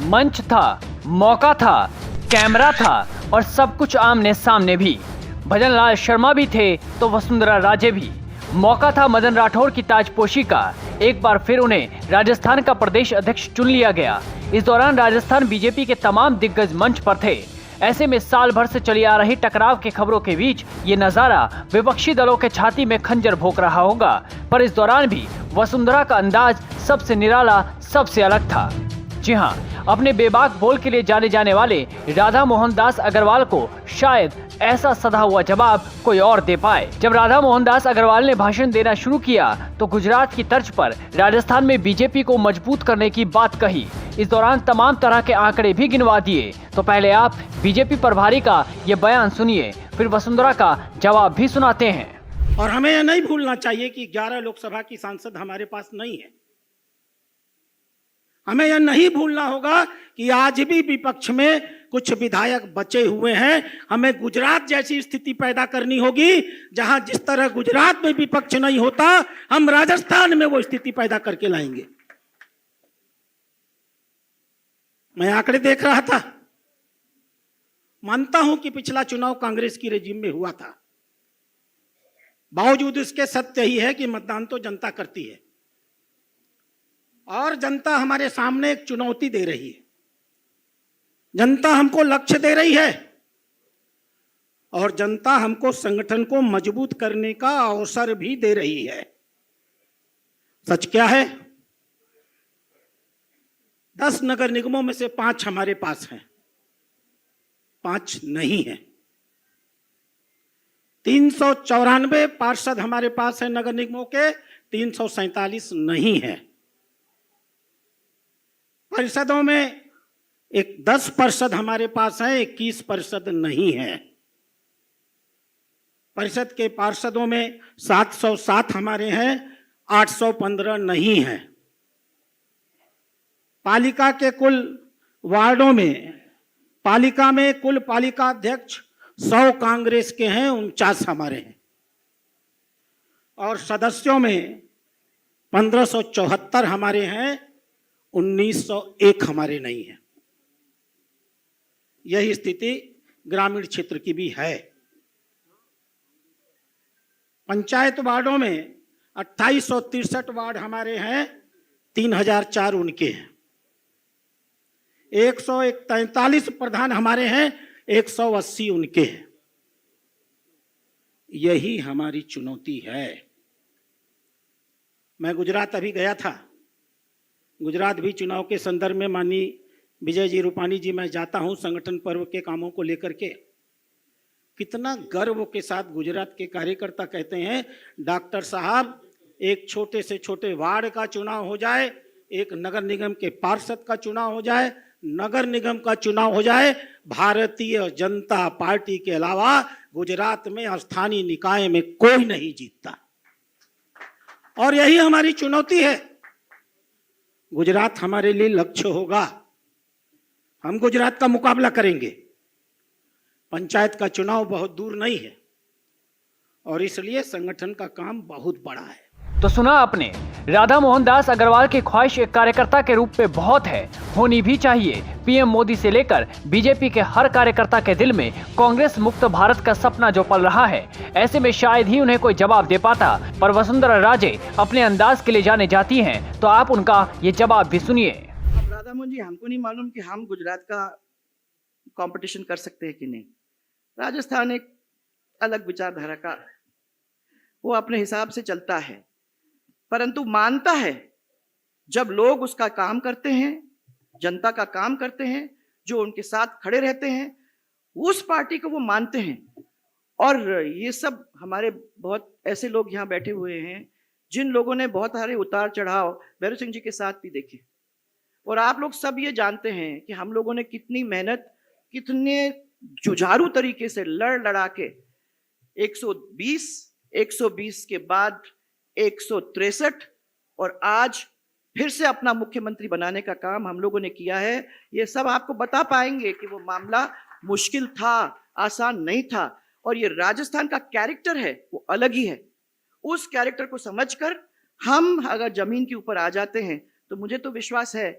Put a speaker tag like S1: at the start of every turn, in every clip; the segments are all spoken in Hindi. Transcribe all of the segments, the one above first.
S1: मंच था, मौका था, कैमरा था और सब कुछ आमने सामने भी। भजन लाल शर्मा भी थे तो वसुंधरा राजे भी। मौका था मदन राठौर की ताजपोशी का। एक बार फिर उन्हें राजस्थान का प्रदेश अध्यक्ष चुन लिया गया। इस दौरान राजस्थान बीजेपी के तमाम दिग्गज मंच पर थे। ऐसे में साल भर से चली आ रही टकराव के खबरों के बीच ये नजारा विपक्षी दलों के छाती में खंजर भोंक रहा होगा। पर इस दौरान भी वसुंधरा का अंदाज सबसे निराला, सबसे अलग था। जी हाँ, अपने बेबाक बोल के लिए जाने जाने वाले राधा मोहन दास अग्रवाल को शायद ऐसा सधा हुआ जवाब कोई और दे पाए। जब राधा मोहन दास अग्रवाल ने भाषण देना शुरू किया तो गुजरात की तर्ज पर राजस्थान में बीजेपी को मजबूत करने की बात कही। इस दौरान तमाम तरह के आंकड़े भी गिनवा दिए। तो पहले आप बीजेपी प्रभारी का ये बयान सुनिए, फिर वसुंधरा का जवाब भी सुनाते हैं।
S2: और हमें यह नहीं भूलना चाहिए कि 11 लोकसभा की सांसद हमारे पास नहीं है। हमें यह नहीं भूलना होगा कि आज भी विपक्ष में कुछ विधायक बचे हुए हैं। हमें गुजरात जैसी स्थिति पैदा करनी होगी जहां जिस तरह गुजरात में विपक्ष नहीं होता, हम राजस्थान में वो स्थिति पैदा करके लाएंगे। मैं आंकड़े देख रहा था, मानता हूं कि पिछला चुनाव कांग्रेस की रेजिम में हुआ था। बावजूद इसके सत्य ही है कि मतदान तो जनता करती है और जनता हमारे सामने एक चुनौती दे रही है। जनता हमको लक्ष्य दे रही है और जनता हमको संगठन को मजबूत करने का अवसर भी दे रही है। सच क्या है? 10 नगर निगमों में से 5 हमारे पास हैं, 5 नहीं है। 394 पार्षद हमारे पास है नगर निगमों के, 347 नहीं है। परिषदों में 10 पार्षद हमारे पास हैं, 21 पार्षद नहीं है। परिषद के पार्षदों में 707 हमारे हैं, 815 नहीं है। पालिका के कुल वार्डों में, पालिका में कुल पालिका अध्यक्ष 100 कांग्रेस के हैं, 49 हमारे हैं। और सदस्यों में 1574 हमारे हैं, 1901 हमारे नहीं है। यही स्थिति ग्रामीण क्षेत्र की भी है। पंचायत वार्डों में 2863 वार्ड हमारे हैं, 3004 उनके हैं। 143 प्रधान हमारे हैं, 180 उनके हैं। यही हमारी चुनौती है। मैं गुजरात अभी गया था। गुजरात भी चुनाव के संदर्भ में माननीय विजय जी रूपानी जी, मैं जाता हूं संगठन पर्व के कामों को लेकर के। कितना गर्व के साथ गुजरात के कार्यकर्ता कहते हैं, डॉक्टर साहब एक छोटे से छोटे वार्ड का चुनाव हो जाए, एक नगर निगम के पार्षद का चुनाव हो जाए, नगर निगम का चुनाव हो जाए, भारतीय जनता पार्टी के अलावा गुजरात में स्थानीय निकाय में कोई नहीं जीतता। और यही हमारी चुनौती है। गुजरात हमारे लिए लक्ष्य होगा। हम गुजरात का मुकाबला करेंगे। पंचायत का चुनाव बहुत दूर नहीं है और इसलिए संगठन का काम बहुत बड़ा है।
S1: तो सुना आपने, राधा मोहन दास अग्रवाल की ख्वाहिश एक कार्यकर्ता के रूप में बहुत है, होनी भी चाहिए। पीएम मोदी से लेकर बीजेपी के हर कार्यकर्ता के दिल में कांग्रेस मुक्त भारत का सपना जो पल रहा है। ऐसे में शायद ही उन्हें कोई जवाब दे पाता, पर वसुंधरा राजे अपने अंदाज के लिए जाने जाती हैं, तो आप उनका ये जवाब भी सुनिए।
S3: अब राधा मोहन जी, हमको नहीं मालूम कि हम गुजरात का कंपटीशन कर सकते हैं कि नहीं। राजस्थान एक अलग विचारधारा का, वो अपने हिसाब से चलता है, परंतु मानता है जब लोग उसका काम करते हैं, जनता का काम करते हैं, जो उनके साथ खड़े रहते हैं, उस पार्टी को वो मानते हैं। और ये सब हमारे बहुत ऐसे लोग यहाँ बैठे हुए हैं जिन लोगों ने बहुत सारे उतार चढ़ाव भैरव सिंह जी के साथ भी देखे। और आप लोग सब ये जानते हैं कि हम लोगों ने कितनी मेहनत, कितने जुझारू तरीके से लड़ लड़ा के 120 के बाद 163 और आज फिर से अपना मुख्यमंत्री बनाने का काम हम लोगों ने किया है। ये सब आपको बता पाएंगे कि वो मामला मुश्किल था, आसान नहीं था। और ये राजस्थान का कैरेक्टर है, वो अलग ही है। उस कैरेक्टर को समझकर हम अगर जमीन के ऊपर आ जाते हैं तो मुझे तो विश्वास है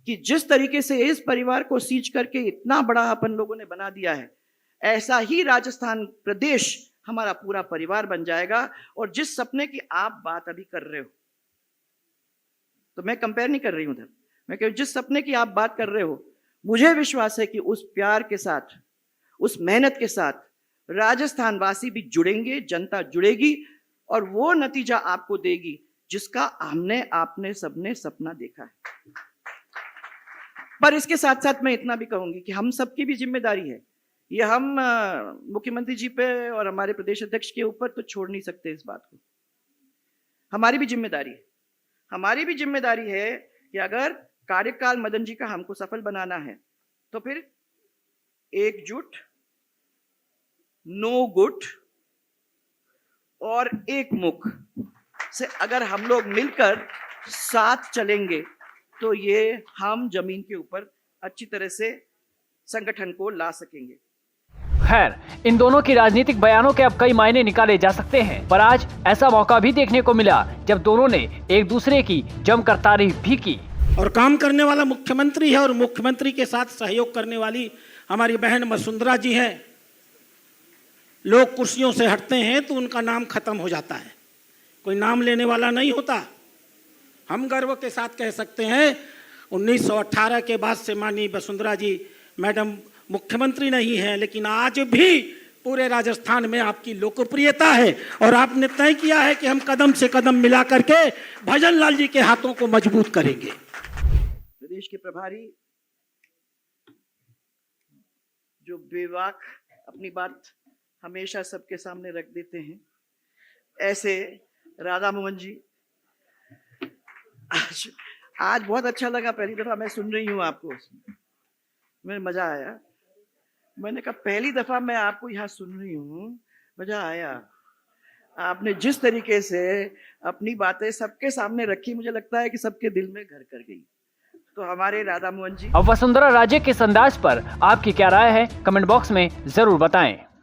S3: कि जिस तरीके से इस परिवार को सींच करके इतना बड़ा अपन लोगों ने बना दिया है, ऐसा ही राजस्थान प्रदेश हमारा पूरा परिवार बन जाएगा। और जिस सपने की आप बात अभी कर रहे हो, तो मैं कंपेयर नहीं कर रही हूं उधर, मैं कह जिस सपने की आप बात कर रहे हो, मुझे विश्वास है कि उस प्यार के साथ, उस मेहनत के साथ राजस्थान वासी भी जुड़ेंगे, जनता जुड़ेगी और वो नतीजा आपको देगी जिसका हमने आपने सबने सपना देखा है। पर इसके साथ साथ मैं इतना भी कहूंगी कि हम सबकी भी जिम्मेदारी है, ये हम मुख्यमंत्री जी पे और हमारे प्रदेश अध्यक्ष के ऊपर तो छोड़ नहीं सकते इस बात को। हमारी भी जिम्मेदारी है, हमारी भी जिम्मेदारी है कि अगर कार्यकाल मदन जी का हमको सफल बनाना है तो फिर एकजुट, नो गुट और एक मुख से अगर हम लोग मिलकर साथ चलेंगे तो ये हम जमीन के ऊपर अच्छी तरह से संगठन को ला सकेंगे।
S1: खैर, इन दोनों की राजनीतिक बयानों के अब कई मायने निकाले जा सकते हैं, पर आज ऐसा मौका भी देखने को मिला जब दोनों ने एक दूसरे की जमकर तारीफ भी की।
S2: और काम करने वाला मुख्यमंत्री है और मुख्यमंत्री के साथ सहयोग करने वाली हमारी बहन वसुंधरा जी है। लोग कुर्सियों से हटते हैं तो उनका नाम खत्म हो जाता है, कोई नाम लेने वाला नहीं होता। हम गर्व के साथ कह सकते हैं 1918 के बाद से माननीय वसुंधरा जी मैडम मुख्यमंत्री नहीं है, लेकिन आज भी पूरे राजस्थान में आपकी लोकप्रियता है और आपने तय किया है कि हम कदम से कदम मिला करके भजन लाल जी के हाथों को मजबूत करेंगे।
S3: प्रदेश के प्रभारी जो बेबाक अपनी बात हमेशा सबके सामने रख देते हैं, ऐसे राधा मोहन जी, आज बहुत अच्छा लगा, पहली दफा मैं सुन रही हूँ आपको, मुझे मजा आया। मैंने कहा पहली दफा मैं आपको यहाँ सुन रही हूँ, मजा आया। आपने जिस तरीके से अपनी बातें सबके सामने रखी, मुझे लगता है कि सबके दिल में घर कर गई। तो हमारे राधा मोहन जी।
S1: अब वसुंधरा राजे के इस अंदाज पर आपकी क्या राय है, कमेंट बॉक्स में जरूर बताएं।